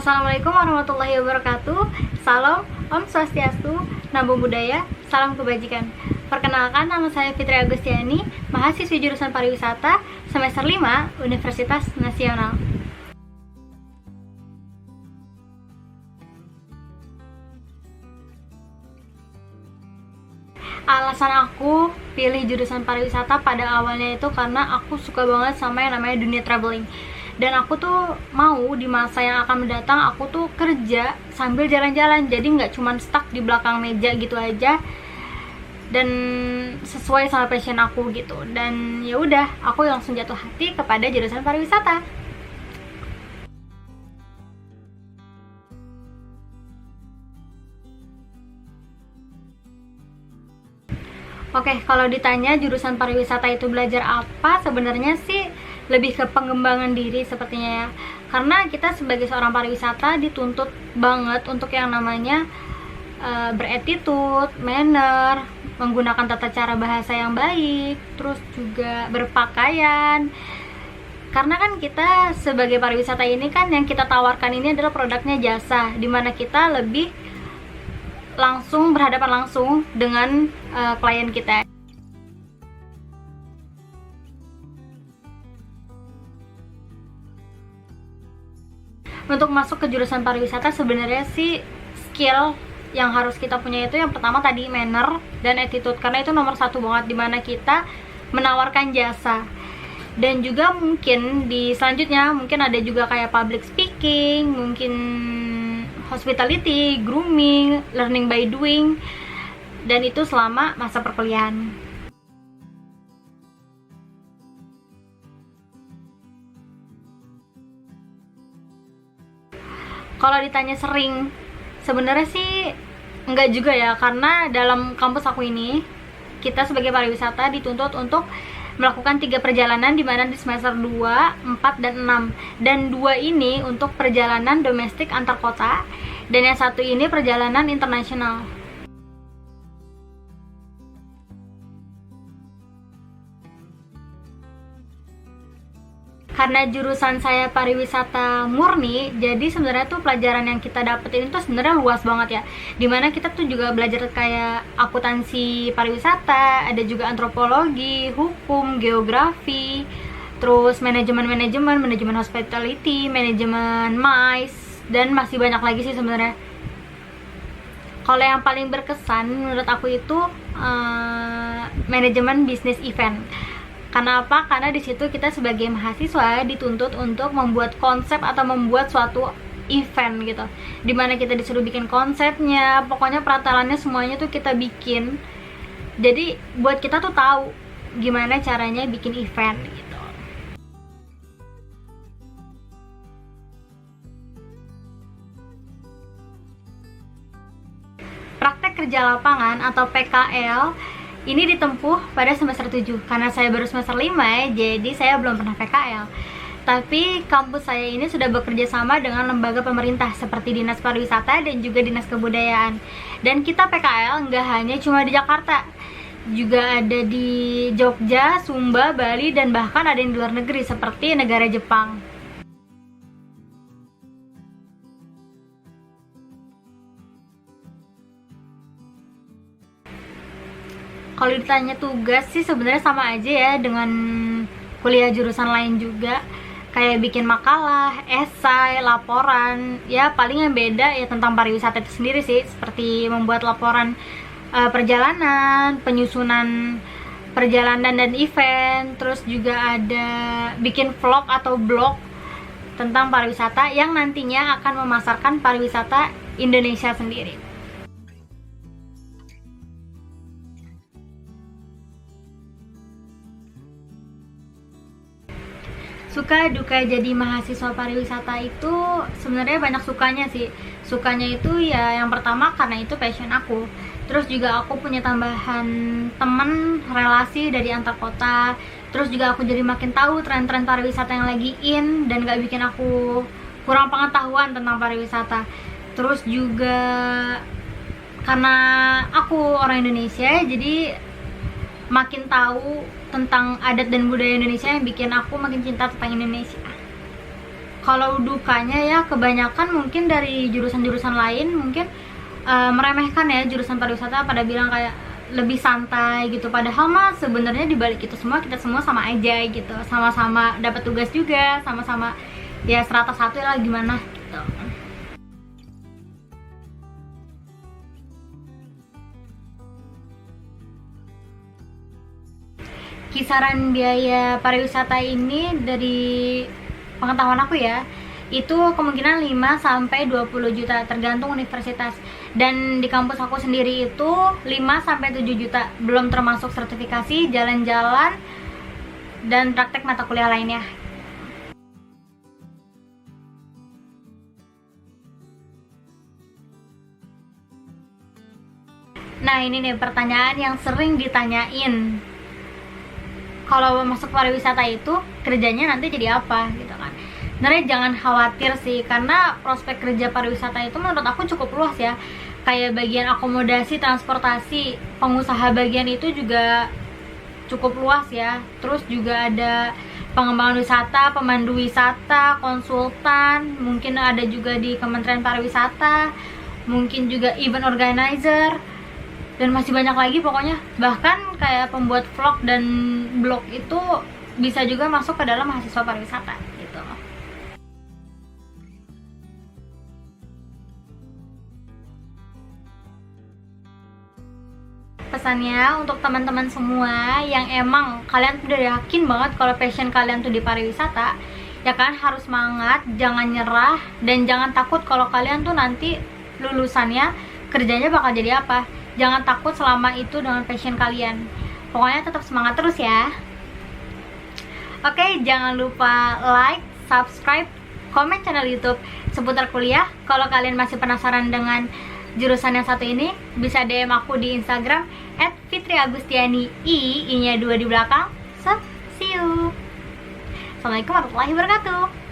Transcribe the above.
Assalamualaikum warahmatullahi wabarakatuh. Salam, Om Swastiastu, Namo Buddhaya, salam kebajikan. Perkenalkan, nama saya Fitri Agustiani, mahasiswi jurusan pariwisata semester 5 Universitas Nasional. Alasan aku pilih jurusan pariwisata pada awalnya itu karena aku suka banget sama yang namanya dunia traveling. Dan aku tuh mau di masa yang akan mendatang aku tuh kerja sambil jalan-jalan, jadi nggak cuman stuck di belakang meja gitu aja, dan sesuai sama passion aku gitu. Dan ya udah, aku langsung jatuh hati kepada jurusan pariwisata. Oke, kalau ditanya jurusan pariwisata itu belajar apa, sebenarnya sih lebih ke pengembangan diri sepertinya ya. Karena kita sebagai seorang pariwisata dituntut banget untuk yang namanya beretitude, manner, menggunakan tata cara bahasa yang baik, terus juga berpakaian. Karena kan kita sebagai pariwisata ini kan yang kita tawarkan ini adalah produknya jasa, dimana kita lebih langsung berhadapan langsung dengan klien kita. Untuk masuk ke jurusan pariwisata sebenarnya sih skill yang harus kita punya itu yang pertama tadi manner dan attitude, karena itu nomor satu banget dimana kita menawarkan jasa. Dan juga mungkin di selanjutnya mungkin ada juga kayak public speaking, mungkin hospitality, grooming, learning by doing, dan itu selama masa perkuliahan. Kalau ditanya sering, sebenarnya sih enggak juga ya, karena dalam kampus aku ini kita sebagai pariwisata dituntut untuk melakukan 3 perjalanan di mana di semester 2, 4, dan 6. Dan 2 ini untuk perjalanan domestik antar kota, dan yang satu ini perjalanan internasional. Karena jurusan saya pariwisata murni, jadi sebenarnya tuh pelajaran yang kita dapetin itu sebenarnya luas banget ya. Dimana kita tuh juga belajar kayak akuntansi pariwisata, ada juga antropologi, hukum, geografi, terus manajemen hospitality, manajemen MICE, dan masih banyak lagi sih sebenarnya. Kalau yang paling berkesan menurut aku itu manajemen bisnis event. Kenapa? Karena di situ kita sebagai mahasiswa dituntut untuk membuat konsep atau membuat suatu event gitu. Dimana kita disuruh bikin konsepnya, pokoknya peratalannya semuanya tuh kita bikin. Jadi buat kita tuh tahu gimana caranya bikin event gitu. Praktek kerja lapangan atau PKL ini ditempuh pada semester 7. Karena saya baru semester 5 ya, jadi saya belum pernah PKL. Tapi kampus saya ini sudah bekerja sama dengan lembaga pemerintah seperti Dinas Pariwisata dan juga Dinas Kebudayaan. Dan kita PKL nggak hanya cuma di Jakarta, juga ada di Jogja, Sumba, Bali, dan bahkan ada yang di luar negeri seperti negara Jepang. Kalau ditanya tugas sih sebenarnya sama aja ya dengan kuliah jurusan lain juga, kayak bikin makalah, esai, laporan. Ya paling yang beda ya tentang pariwisata itu sendiri sih, seperti membuat laporan perjalanan, penyusunan perjalanan dan event, terus juga ada bikin vlog atau blog tentang pariwisata yang nantinya akan memasarkan pariwisata Indonesia sendiri. Suka duka jadi mahasiswa pariwisata itu sebenarnya banyak sukanya sih. Sukanya itu ya yang pertama karena itu passion aku. Terus juga aku punya tambahan temen, relasi dari antar kota. Terus juga aku jadi makin tahu tren-tren pariwisata yang lagi in dan gak bikin aku kurang pengetahuan tentang pariwisata. Terus juga karena aku orang Indonesia, jadi makin tahu tentang adat dan budaya Indonesia yang bikin aku makin cinta tentang Indonesia. Kalau dukanya ya kebanyakan mungkin dari jurusan-jurusan lain mungkin meremehkan ya jurusan pariwisata, pada bilang kayak lebih santai gitu, padahal mah sebenarnya dibalik itu semua kita semua sama aja gitu, sama-sama dapat tugas juga, sama-sama ya serata satu lah gimana gitu. Kisaran biaya pariwisata ini dari pengetahuan aku ya, itu kemungkinan 5 sampai 20 juta tergantung universitas. Dan di kampus aku sendiri itu 5 sampai 7 juta, belum termasuk sertifikasi, jalan-jalan dan praktek mata kuliah lainnya. Nah, ini nih pertanyaan yang sering ditanyain. Kalau masuk pariwisata itu kerjanya nanti jadi apa gitu kan. Sebenarnya jangan khawatir sih, karena prospek kerja pariwisata itu menurut aku cukup luas ya. Kayak bagian akomodasi, transportasi, pengusaha bagian itu juga cukup luas ya. Terus juga ada pengembangan wisata, pemandu wisata, konsultan, mungkin ada juga di Kementerian Pariwisata, mungkin juga event organizer, dan masih banyak lagi pokoknya. Bahkan kayak pembuat vlog dan blog itu bisa juga masuk ke dalam mahasiswa pariwisata gitu. Pesannya untuk teman-teman semua yang emang kalian udah yakin banget kalau passion kalian tuh di pariwisata, ya kan, harus semangat, jangan nyerah, dan jangan takut kalau kalian tuh nanti lulusannya kerjanya bakal jadi apa. Jangan takut selama itu dengan passion kalian. Pokoknya tetap semangat terus ya. Oke, jangan lupa like, subscribe, komen channel YouTube seputar kuliah. Kalau kalian masih penasaran dengan jurusan yang satu ini, bisa DM aku di Instagram @fitriagustiani, I-nya 2 di belakang. So, see you. Assalamualaikum warahmatullahi wabarakatuh.